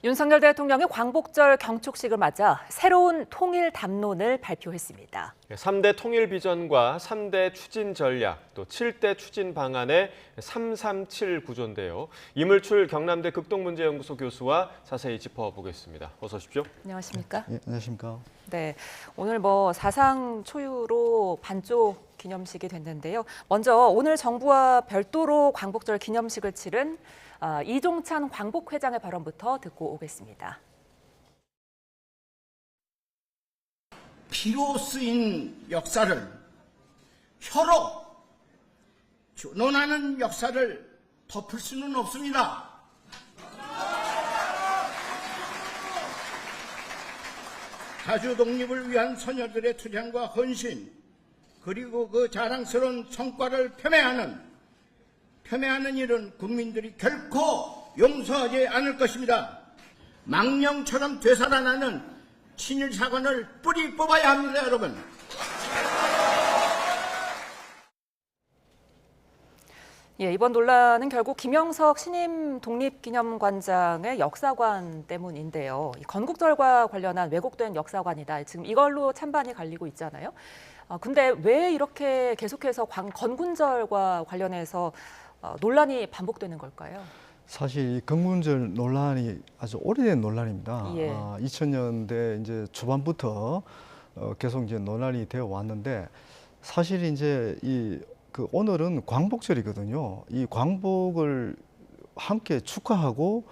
윤석열 대통령이 광복절 경축식을 맞아 새로운 통일 담론을 발표했습니다. 3대 통일 비전과 3대 추진 전략, 또 7대 추진 방안의 337 구조인데요. 이물출 경남대 극동문제연구소 교수와 자세히 짚어보겠습니다. 어서 오십시오. 안녕하십니까? 예, 안녕하십니까? 네, 오늘 사상 초유로 반쪽 기념식이 됐는데요. 먼저 오늘 정부와 별도로 광복절 기념식을 치른 이종찬 광복회장의 발언부터 듣고 오겠습니다. 피로 쓰인 역사를 혀로 논하는 역사를 덮을 수는 없습니다. 자주 독립을 위한 소녀들의 투쟁과 헌신, 그리고 그 자랑스러운 성과를 폄훼하는 일은 국민들이 결코 용서하지 않을 것입니다. 망령처럼 되살아나는 친일 사관을 뿌리 뽑아야 합니다, 여러분. 예, 이번 논란은 결국 김영석 신임 독립기념관장의 역사관 때문인데요. 이 건국절과 관련한 왜곡된 역사관이다. 지금 이걸로 찬반이 갈리고 있잖아요. 근데 왜 이렇게 계속해서 건군절과 관련해서 논란이 반복되는 걸까요? 사실 이 건군절 논란이 아주 오래된 논란입니다. 예. 2000년대 이제 초반부터 계속 이제 논란이 되어 왔는데 사실 이제 오늘은 광복절이거든요. 이 광복을 함께 축하하고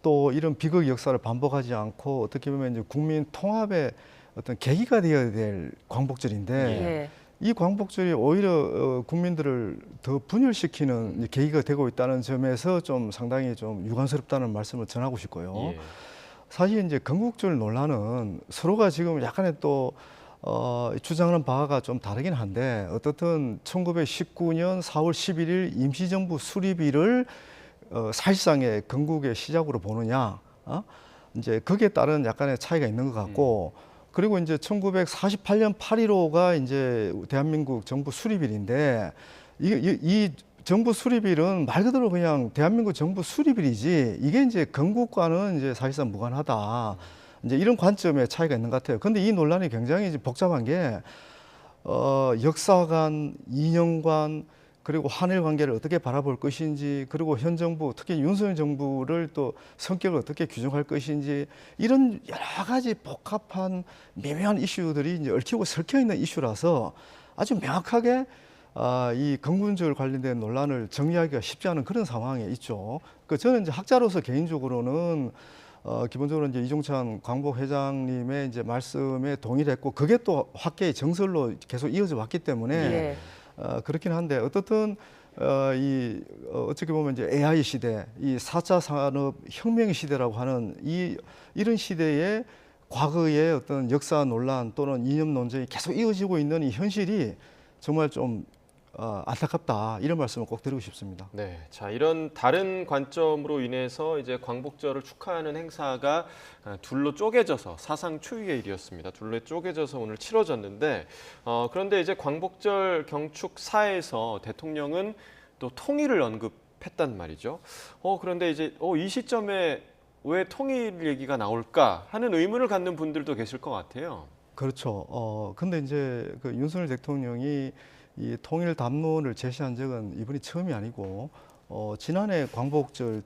또 이런 비극 역사를 반복하지 않고 어떻게 보면 이제 국민 통합의 어떤 계기가 되어야 될 광복절인데 예. 이 광복절이 오히려 국민들을 더 분열시키는 계기가 되고 있다는 점에서 좀 상당히 좀 유감스럽다는 말씀을 전하고 싶고요. 예. 사실 이제 건국절 논란은 서로가 지금 약간의 또 주장하는 바가 좀 다르긴 한데 어떻든 1919년 4월 11일 임시정부 수립일을 사실상의 건국의 시작으로 보느냐, 이제 거기에 따른 약간의 차이가 있는 것 같고. 그리고 이제 1948년 8.15가 이제 대한민국 정부 수립일인데 이 정부 수립일은 말 그대로 그냥 대한민국 정부 수립일이지 이게 이제 건국과는 이제 사실상 무관하다. 이제 이런 관점의 차이가 있는 것 같아요. 근데 이 논란이 굉장히 이제 복잡한 게 역사관, 이념관, 그리고 한일 관계를 어떻게 바라볼 것인지, 그리고 현 정부, 특히 윤석열 정부를 또 성격을 어떻게 규정할 것인지, 이런 여러 가지 복합한 미묘한 이슈들이 이제 얽히고 설켜 있는 이슈라서 아주 명확하게 이 건군절 관련된 논란을 정리하기가 쉽지 않은 그런 상황에 있죠. 저는 이제 학자로서 개인적으로는 기본적으로 이제 이종찬 광복회장님의 이제 말씀에 동의를 했고, 그게 또 학계의 정설로 계속 이어져 왔기 때문에. 예. 그렇긴 한데 어떻든 어떻게 보면 이제 AI 시대, 이 4차 산업 혁명 시대라고 하는 이런 시대에 과거의 어떤 역사 논란 또는 이념 논쟁이 계속 이어지고 있는 이 현실이 정말 좀 안타깝다, 이런 말씀을 꼭 드리고 싶습니다. 네, 자, 이런 다른 관점으로 인해서 이제 광복절을 축하하는 행사가 둘로 쪼개져서 사상 초유의 일이었습니다. 둘로 쪼개져서 오늘 치러졌는데 그런데 이제 광복절 경축사에서 대통령은 또 통일을 언급했단 말이죠. 그런데 이제 이 시점에 왜 통일 얘기가 나올까 하는 의문을 갖는 분들도 계실 것 같아요. 그렇죠. 근데 이제 그 윤석열 대통령이 이 통일 담론을 제시한 적은 이번이 처음이 아니고 지난해 광복절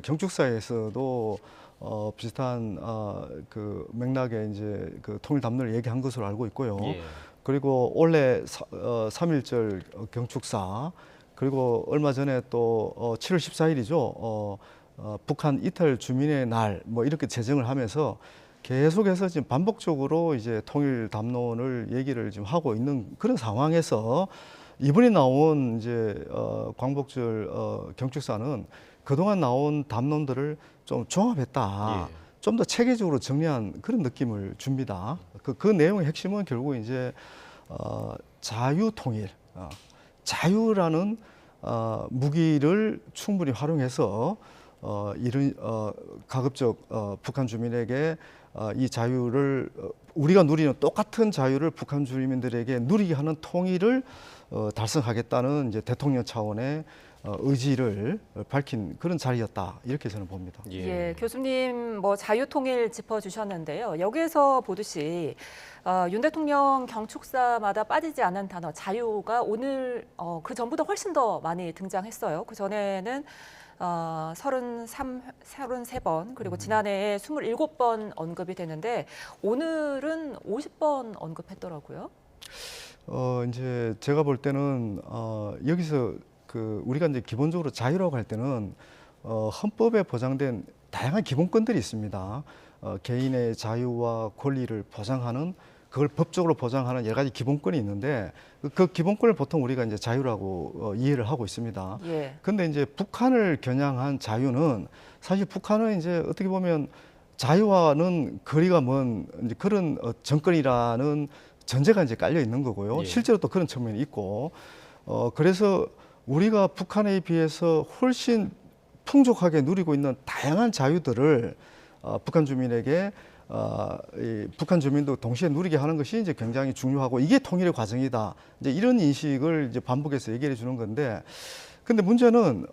경축사에서도 비슷한 그 맥락의 이제 그 통일 담론을 얘기한 것으로 알고 있고요. 예. 그리고 올해 3.1절 경축사, 그리고 얼마 전에 또 7월 14일이죠. 북한 이탈 주민의 날 뭐 이렇게 제정을 하면서 계속해서 지금 반복적으로 이제 통일 담론을 얘기를 지금 하고 있는 그런 상황에서 이번에 나온 이제 광복절 경축사는 그동안 나온 담론들을 좀 종합했다. 예. 좀 더 체계적으로 정리한 그런 느낌을 줍니다. 그 내용의 핵심은 결국 이제 자유통일, 자유라는 무기를 충분히 활용해서 이런 가급적 북한 주민에게 이 자유를 우리가 누리는 똑같은 자유를 북한 주민들에게 누리게 하는 통일을 달성하겠다는 이제 대통령 차원의 의지를 밝힌 그런 자리였다 이렇게 저는 봅니다. 예, 교수님 뭐 자유통일 짚어주셨는데요. 여기에서 보듯이 윤 대통령 경축사마다 빠지지 않은 단어 자유가 오늘 그 전보다 훨씬 더 많이 등장했어요. 그 전에는 33번 그리고 지난해에 27번 언급이 되는데 오늘은 50번 언급했더라고요. 이제 제가 볼 때는 여기서 우리가 이제 기본적으로 자유라고 할 때는 헌법에 보장된 다양한 기본권들이 있습니다. 개인의 자유와 권리를 보장하는 그걸 법적으로 보장하는 여러 가지 기본권이 있는데 그 기본권을 보통 우리가 이제 자유라고 이해를 하고 있습니다. 예. 근데 이제 북한을 겨냥한 자유는 사실 북한은 이제 어떻게 보면 자유와는 거리가 먼 이제 그런 정권이라는 전제가 이제 깔려 있는 거고요. 예. 실제로 또 그런 측면이 있고 그래서 우리가 북한에 비해서 훨씬 풍족하게 누리고 있는 다양한 자유들을 북한 주민에게 북한 주민도 동시에 누리게 하는 것이 이제 굉장히 중요하고 이게 통일의 과정이다. 이제 이런 인식을 이제 반복해서 얘기해 주는 건데, 근데 문제는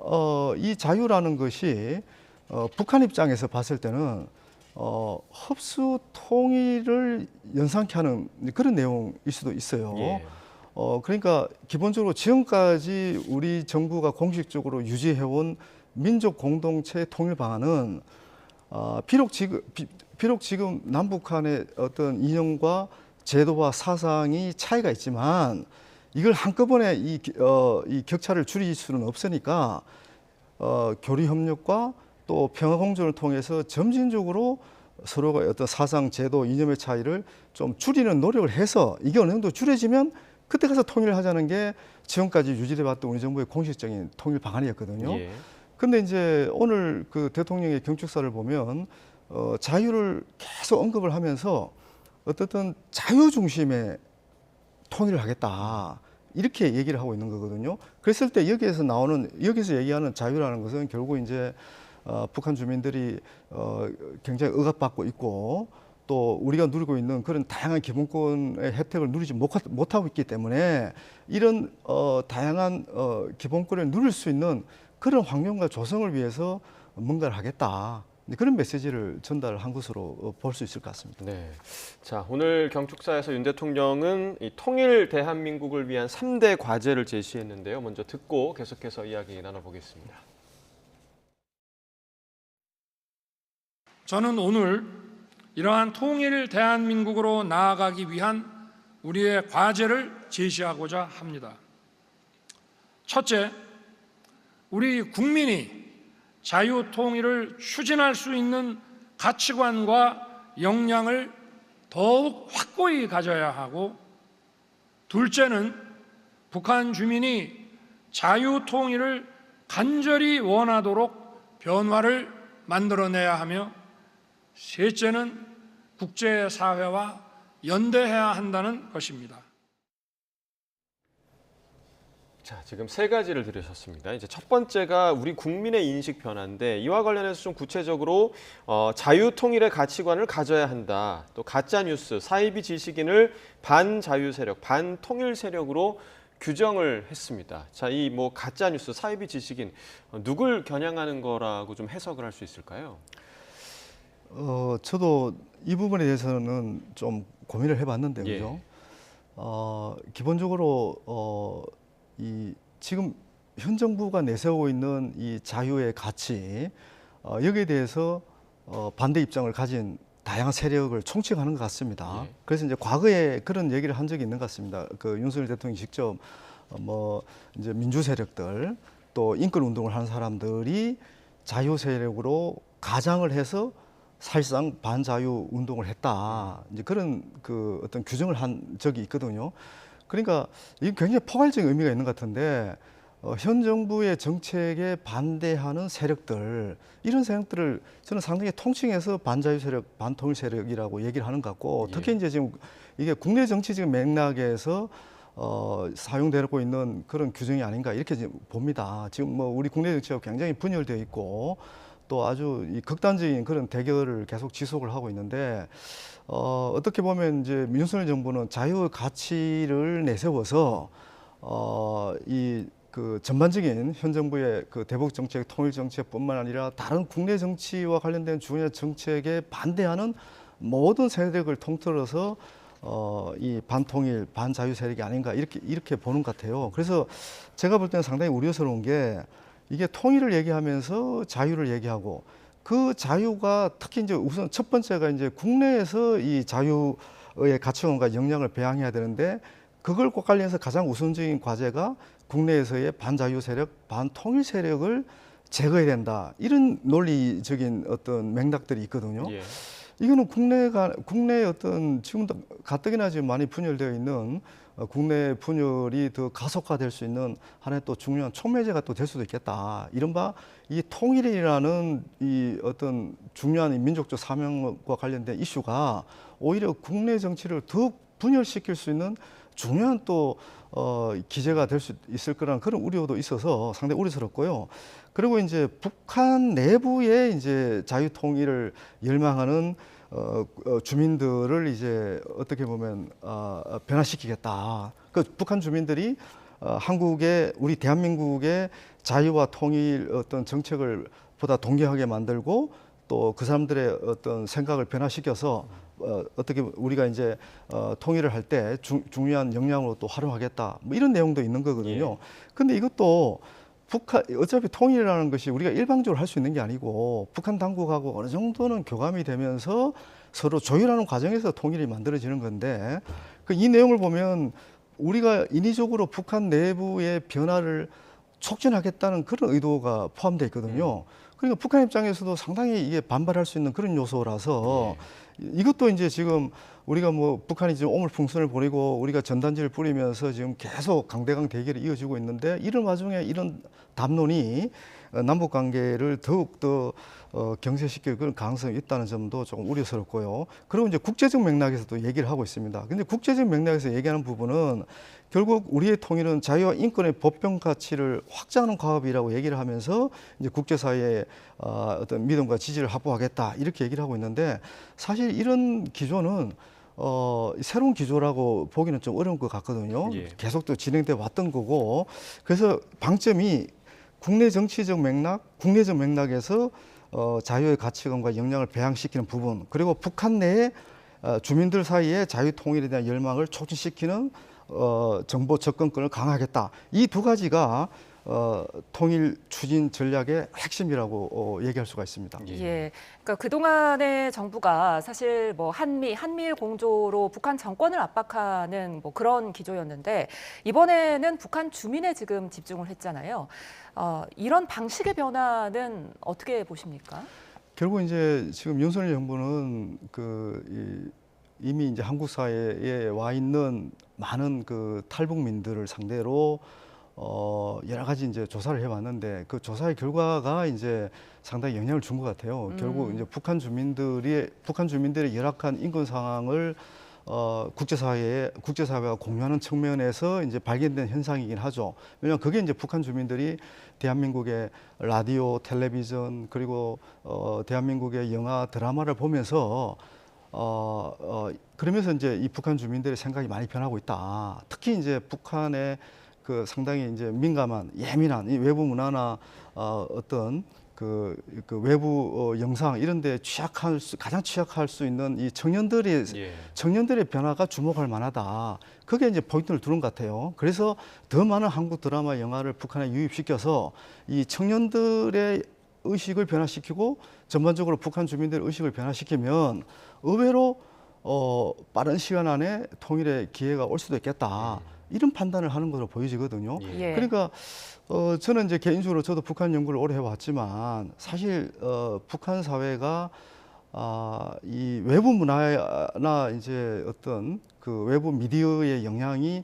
이 자유라는 것이 북한 입장에서 봤을 때는 흡수 통일을 연상케 하는 그런 내용일 수도 있어요. 예. 그러니까 기본적으로 지금까지 우리 정부가 공식적으로 유지해온 민족 공동체 통일 방안은 비록 지금 남북한의 어떤 이념과 제도와 사상이 차이가 있지만 이걸 한꺼번에 이 격차를 줄일 수는 없으니까 교류 협력과 또 평화 공존을 통해서 점진적으로 서로가 어떤 사상, 제도, 이념의 차이를 좀 줄이는 노력을 해서 이게 어느 정도 줄여지면 그때 가서 통일을 하자는 게 지금까지 유지돼 왔던 우리 정부의 공식적인 통일 방안이었거든요. 예. 근데 이제 오늘 그 대통령의 경축사를 보면 자유를 계속 언급을 하면서 어떻든 자유 중심의 통일을 하겠다. 이렇게 얘기를 하고 있는 거거든요. 그랬을 때 여기서 얘기하는 자유라는 것은 결국 이제 북한 주민들이 굉장히 억압받고 있고 또 우리가 누리고 있는 그런 다양한 기본권의 혜택을 누리지 못하고 있기 때문에 이런 다양한 기본권을 누릴 수 있는 그런 환경과 조성을 위해서 뭔가를 하겠다. 그런 메시지를 전달한 것으로 볼 수 있을 것 같습니다. 네. 자, 오늘 경축사에서 윤 대통령은 이 통일 대한민국을 위한 3대 과제를 제시했는데요. 먼저 듣고 계속해서 이야기 나눠보겠습니다. 저는 오늘 이러한 통일 대한민국으로 나아가기 위한 우리의 과제를 제시하고자 합니다. 첫째, 우리 국민이 자유 통일을 추진할 수 있는 가치관과 역량을 더욱 확고히 가져야 하고, 둘째는 북한 주민이 자유 통일을 간절히 원하도록 변화를 만들어내야 하며, 셋째는 국제사회와 연대해야 한다는 것입니다. 자, 지금 세 가지를 들으셨습니다. 이제 첫 번째가 우리 국민의 인식 변화인데 이와 관련해서 좀 구체적으로 자유 통일의 가치관을 가져야 한다. 또 가짜 뉴스, 사이비 지식인을 반자유 세력, 반통일 세력으로 규정을 했습니다. 자, 이 뭐 가짜 뉴스, 사이비 지식인 누굴 겨냥하는 거라고 좀 해석을 할 수 있을까요? 저도 이 부분에 대해서는 좀 고민을 해봤는데요. 예. 그죠? 기본적으로 지금 현 정부가 내세우고 있는 이 자유의 가치 여기에 대해서 반대 입장을 가진 다양한 세력을 총칭하는 것 같습니다. 예. 그래서 이제 과거에 그런 얘기를 한 적이 있는 것 같습니다. 그 윤석열 대통령이 직접 이제 민주 세력들 또 인권 운동을 하는 사람들이 자유 세력으로 가장을 해서 사실상 반자유 운동을 했다. 이제 그런 그 어떤 규정을 한 적이 있거든요. 그러니까 이게 굉장히 포괄적인 의미가 있는 것 같은데 현 정부의 정책에 반대하는 세력들 이런 세력들을 저는 상당히 통칭해서 반자유 세력, 반통일 세력이라고 얘기를 하는 것 같고, 특히 이제 지금 이게 국내 정치적 맥락에서 사용되고 있는 그런 규정이 아닌가 이렇게 지금 봅니다. 지금 뭐 우리 국내 정치가 굉장히 분열되어 있고 또 아주 이 극단적인 그런 대결을 계속 지속을 하고 있는데 어떻게 보면 이제 윤석열 정부는 자유 가치를 내세워서 이 그 전반적인 현 정부의 그 대북 정책, 통일 정책뿐만 아니라 다른 국내 정치와 관련된 중요한 정책에 반대하는 모든 세력을 통틀어서 이 반통일, 반자유 세력이 아닌가 이렇게 보는 것 같아요. 그래서 제가 볼 때는 상당히 우려스러운 게 이게 통일을 얘기하면서 자유를 얘기하고 그 자유가 특히 이제 우선 첫 번째가 이제 국내에서 이 자유의 가치관과 역량을 배양해야 되는데 그걸 꼭 관련해서 가장 우선적인 과제가 국내에서의 반자유 세력, 반통일 세력을 제거해야 된다. 이런 논리적인 어떤 맥락들이 있거든요. 예. 이거는 국내의 어떤 지금도 가뜩이나 지금 많이 분열되어 있는 국내 분열이 더 가속화될 수 있는 하나의 또 중요한 촉매제가 또 될 수도 있겠다. 이른바 이 통일이라는 이 어떤 중요한 이 민족적 사명과 관련된 이슈가 오히려 국내 정치를 더욱 분열시킬 수 있는 중요한 또 기제가 될 수 있을 거라는 그런 우려도 있어서 상당히 우려스럽고요. 그리고 이제 북한 내부에 이제 자유 통일을 열망하는 주민들을 이제 어떻게 보면 변화시키겠다. 그 북한 주민들이 한국의 우리 대한민국의 자유와 통일 어떤 정책을 보다 동경하게 만들고 또 그 사람들의 어떤 생각을 변화시켜서 어떻게 우리가 이제 통일을 할 때 중요한 역량으로 또 활용하겠다. 뭐 이런 내용도 있는 거거든요. 근데 이것도 북한 어차피 통일이라는 것이 우리가 일방적으로 할 수 있는 게 아니고 북한 당국하고 어느 정도는 교감이 되면서 서로 조율하는 과정에서 통일이 만들어지는 건데 이 내용을 보면 우리가 인위적으로 북한 내부의 변화를 촉진하겠다는 그런 의도가 포함되어 있거든요. 그러니까 북한 입장에서도 상당히 이게 반발할 수 있는 그런 요소라서 이것도 이제 지금 우리가 뭐 북한이 지금 오물풍선을 보내고 우리가 전단지를 뿌리면서 지금 계속 강대강 대결이 이어지고 있는데 이런 와중에 이런 담론이 남북 관계를 더욱더 경색시킬 그런 가능성이 있다는 점도 조금 우려스럽고요. 그리고 이제 국제적 맥락에서도 얘기를 하고 있습니다. 근데 국제적 맥락에서 얘기하는 부분은 결국 우리의 통일은 자유와 인권의 보편 가치를 확장하는 과업이라고 얘기를 하면서 이제 국제사회의 어떤 믿음과 지지를 확보하겠다 이렇게 얘기를 하고 있는데 사실 이런 기조는 새로운 기조라고 보기는 좀 어려운 것 같거든요. 예. 계속 또 진행돼 왔던 거고 그래서 방점이 국내 정치적 맥락, 국내적 맥락에서 자유의 가치관과 역량을 배양시키는 부분 그리고 북한 내에 주민들 사이에 자유 통일에 대한 열망을 촉진시키는 정보 접근권을 강화하겠다. 이 두 가지가 통일 추진 전략의 핵심이라고 얘기할 수가 있습니다. 예. 그러니까 그동안의 정부가 사실 뭐 한미일 공조로 북한 정권을 압박하는 뭐 그런 기조였는데 이번에는 북한 주민에 지금 집중을 했잖아요. 이런 방식의 변화는 어떻게 보십니까? 결국 이제 지금 윤석열 정부는 이미 이제 한국 사회에 와 있는 많은 그 탈북민들을 상대로 여러 가지 이제 조사를 해왔는데 그 조사의 결과가 이제 상당히 영향을 준 것 같아요. 결국 이제 북한 주민들의 열악한 인권 상황을 국제사회가 공유하는 측면에서 이제 발견된 현상이긴 하죠. 왜냐하면 그게 이제 북한 주민들이 대한민국의 라디오, 텔레비전 그리고 대한민국의 영화, 드라마를 보면서 그러면서 이제 이 북한 주민들의 생각이 많이 변하고 있다. 특히 이제 북한의 그 상당히 이제 민감한 예민한 이 외부 문화나 어떤 그 외부 영상 이런 데 가장 취약할 수 있는 이 청년들의 변화가 주목할 만하다. 그게 이제 포인트를 두는 것 같아요. 그래서 더 많은 한국 드라마, 영화를 북한에 유입시켜서 이 청년들의 의식을 변화시키고 전반적으로 북한 주민들의 의식을 변화시키면 의외로 빠른 시간 안에 통일의 기회가 올 수도 있겠다. 이런 판단을 하는 것으로 보여지거든요. 예. 그러니까 저는 이제 개인적으로 저도 북한 연구를 오래 해왔지만 사실 북한 사회가 이 외부 문화나 이제 어떤 그 외부 미디어의 영향이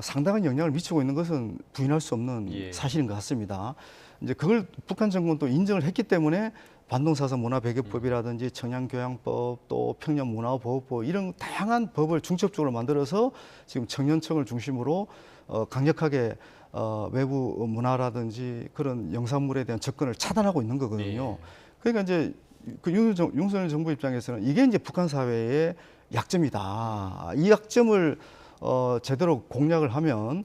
상당한 영향을 미치고 있는 것은 부인할 수 없는 사실인 것 같습니다. 이제 그걸 북한 정권도 인정을 했기 때문에 반동사상 문화배교법이라든지 청양교양법 또 평양문화보호법 이런 다양한 법을 중첩적으로 만들어서 지금 청년층을 중심으로 강력하게 외부 문화라든지 그런 영상물에 대한 접근을 차단하고 있는 거거든요. 그러니까 이제 그 윤석열 정부 입장에서는 이게 이제 북한 사회의 약점이다. 이 약점을 제대로 공략을 하면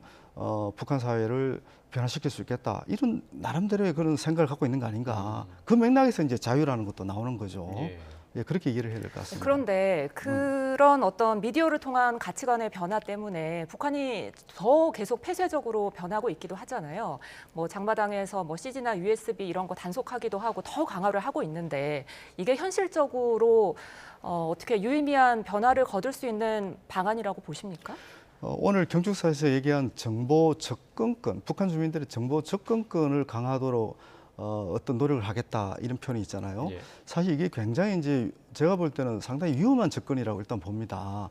북한 사회를 변화시킬 수 있겠다. 이런 나름대로의 그런 생각을 갖고 있는 거 아닌가. 그 맥락에서 이제 자유라는 것도 나오는 거죠. 예. 예, 그렇게 얘기를 해야 될 것 같습니다. 그런데 그런 어떤 미디어를 통한 가치관의 변화 때문에 북한이 더 계속 폐쇄적으로 변하고 있기도 하잖아요. 뭐 장마당에서 뭐 CG나 USB 이런 거 단속하기도 하고 더 강화를 하고 있는데 이게 현실적으로 어떻게 유의미한 변화를 거둘 수 있는 방안이라고 보십니까? 오늘 경축사에서 얘기한 정보 접근권, 북한 주민들의 정보 접근권을 강화하도록 어떤 노력을 하겠다 이런 표현이 있잖아요. 예. 사실 이게 굉장히 이제 제가 볼 때는 상당히 위험한 접근이라고 일단 봅니다.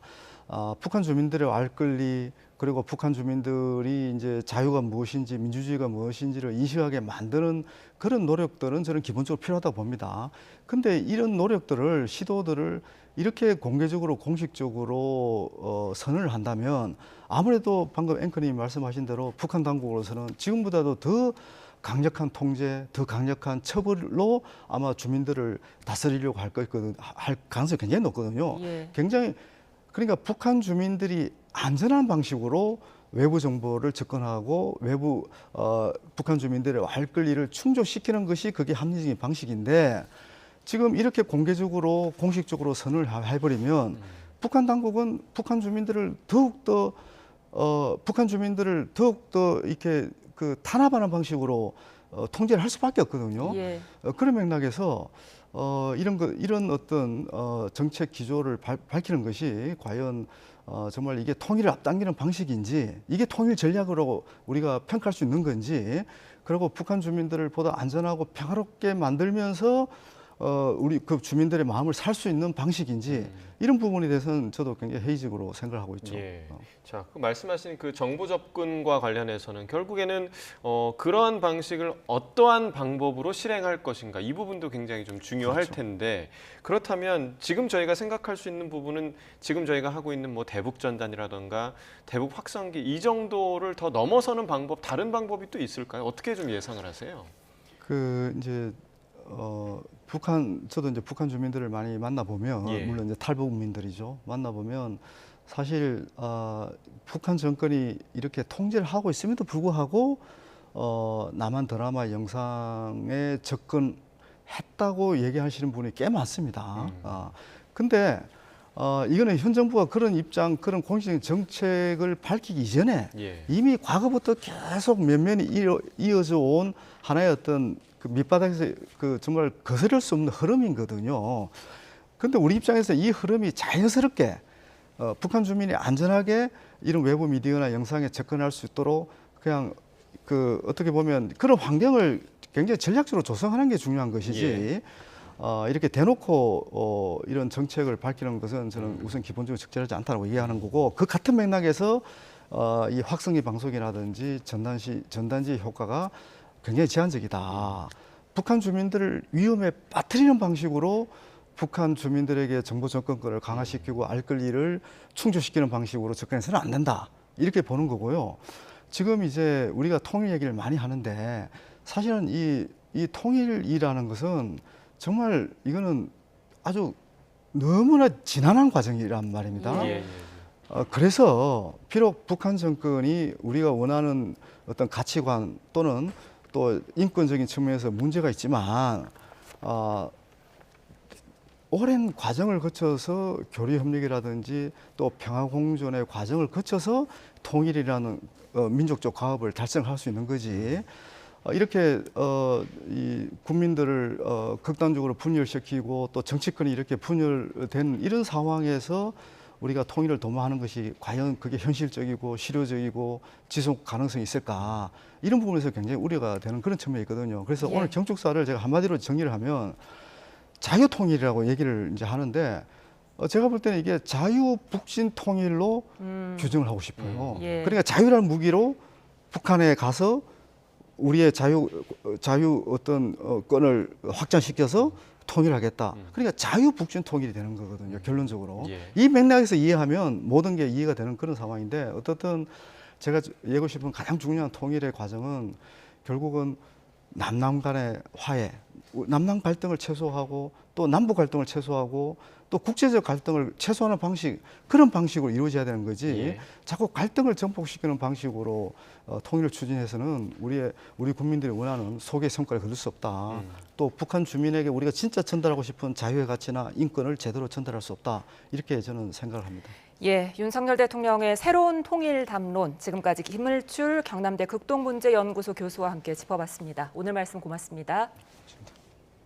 북한 주민들의 알 권리 그리고 북한 주민들이 이제 자유가 무엇인지 민주주의가 무엇인지를 인식하게 만드는 그런 노력들은 저는 기본적으로 필요하다고 봅니다. 근데 이런 노력들을 시도들을 이렇게 공개적으로 공식적으로 선언을 한다면 아무래도 방금 앵커님이 말씀하신 대로 북한 당국으로서는 지금보다도 더 강력한 통제, 더 강력한 처벌로 아마 주민들을 다스리려고 할 가능성이 굉장히 높거든요. 예. 굉장히 그러니까 북한 주민들이 안전한 방식으로 외부 정보를 접근하고 외부 북한 주민들의 알 권리를 충족시키는 것이 그게 합리적인 방식인데 지금 이렇게 공개적으로 공식적으로 선언을 해버리면 북한 당국은 북한 주민들을 더욱더 이렇게 그 탄압하는 방식으로 통제를 할 수밖에 없거든요. 예. 그런 맥락에서 이런 어떤 정책 기조를 밝히는 것이 과연 정말 이게 통일을 앞당기는 방식인지 이게 통일 전략으로 우리가 평가할 수 있는 건지 그리고 북한 주민들을 보다 안전하고 평화롭게 만들면서 우리 그 주민들의 마음을 살 수 있는 방식인지 이런 부분에 대해서는 저도 굉장히 회의적으로 생각을 하고 있죠. 예. 자, 그 말씀하신 그 정보 접근과 관련해서는 결국에는 그러한 방식을 어떠한 방법으로 실행할 것인가 이 부분도 굉장히 좀 중요할 그렇죠. 텐데 그렇다면 지금 저희가 생각할 수 있는 부분은 지금 저희가 하고 있는 뭐 대북 전단이라던가 대북 확성기 이 정도를 더 넘어서는 방법 다른 방법이 또 있을까요? 어떻게 좀 예상을 하세요? 그 이제 저도 이제 북한 주민들을 많이 만나 보면 예. 물론 이제 탈북민들이죠. 만나 보면 사실 북한 정권이 이렇게 통제를 하고 있음에도 불구하고 남한 드라마 영상에 접근했다고 얘기하시는 분이 꽤 많습니다. 근데 이거는 현 정부가 그런 입장, 그런 공식적인 정책을 밝히기 이전에 예. 이미 과거부터 계속 면면이 이어져 온 하나의 어떤 그 밑바닥에서 그 정말 거스를 수 없는 흐름이거든요. 근데 우리 입장에서 이 흐름이 자연스럽게 북한 주민이 안전하게 이런 외부 미디어나 영상에 접근할 수 있도록 그냥 그 어떻게 보면 그런 환경을 굉장히 전략적으로 조성하는 게 중요한 것이지 예. 이렇게 대놓고 이런 정책을 밝히는 것은 저는 우선 기본적으로 적절하지 않다고 이해하는 거고 그 같은 맥락에서 이 확성기 방송이라든지 전단지 효과가 굉장히 제한적이다. 북한 주민들을 위험에 빠뜨리는 방식으로 북한 주민들에게 정보 접근권을 강화시키고 알 권리를 충족시키는 방식으로 접근해서는 안 된다. 이렇게 보는 거고요. 지금 이제 우리가 통일 얘기를 많이 하는데 사실은 이 통일이라는 것은 정말 이거는 아주 너무나 지난한 과정이란 말입니다. 예. 그래서 비록 북한 정권이 우리가 원하는 어떤 가치관 또는 또 인권적인 측면에서 문제가 있지만 오랜 과정을 거쳐서 교류협력이라든지 또 평화공존의 과정을 거쳐서 통일이라는 민족적 과업을 달성할 수 있는 거지. 이렇게 이 국민들을 극단적으로 분열시키고 또 정치권이 이렇게 분열된 이런 상황에서 우리가 통일을 도모하는 것이 과연 그게 현실적이고 실효적이고 지속 가능성이 있을까 이런 부분에서 굉장히 우려가 되는 그런 측면이 있거든요. 그래서 예. 오늘 경축사를 제가 한마디로 정리를 하면 자유통일이라고 얘기를 이제 하는데 제가 볼 때는 이게 자유북진 통일로 규정을 하고 싶어요. 예. 그러니까 자유라는 무기로 북한에 가서 우리의 자유 어떤 권을 확장시켜서 통일하겠다. 그러니까 자유북진 통일이 되는 거거든요. 결론적으로. 예. 이 맥락에서 이해하면 모든 게 이해가 되는 그런 상황인데 어떻든 제가 얘기하고 싶은 가장 중요한 통일의 과정은 결국은 남남 간의 화해, 남남 갈등을 최소화하고 또 남북 갈등을 최소화하고 또 국제적 갈등을 최소화하는 방식, 그런 방식으로 이루어져야 되는 거지. 예. 자꾸 갈등을 증폭시키는 방식으로 통일을 추진해서는 우리 국민들이 원하는 소개의 성과를 거둘 수 없다. 또 북한 주민에게 우리가 진짜 전달하고 싶은 자유의 가치나 인권을 제대로 전달할 수 없다. 이렇게 저는 생각을 합니다. 예, 윤석열 대통령의 새로운 통일 담론, 지금까지 김을출 경남대 극동문제연구소 교수와 함께 짚어봤습니다. 오늘 말씀 고맙습니다.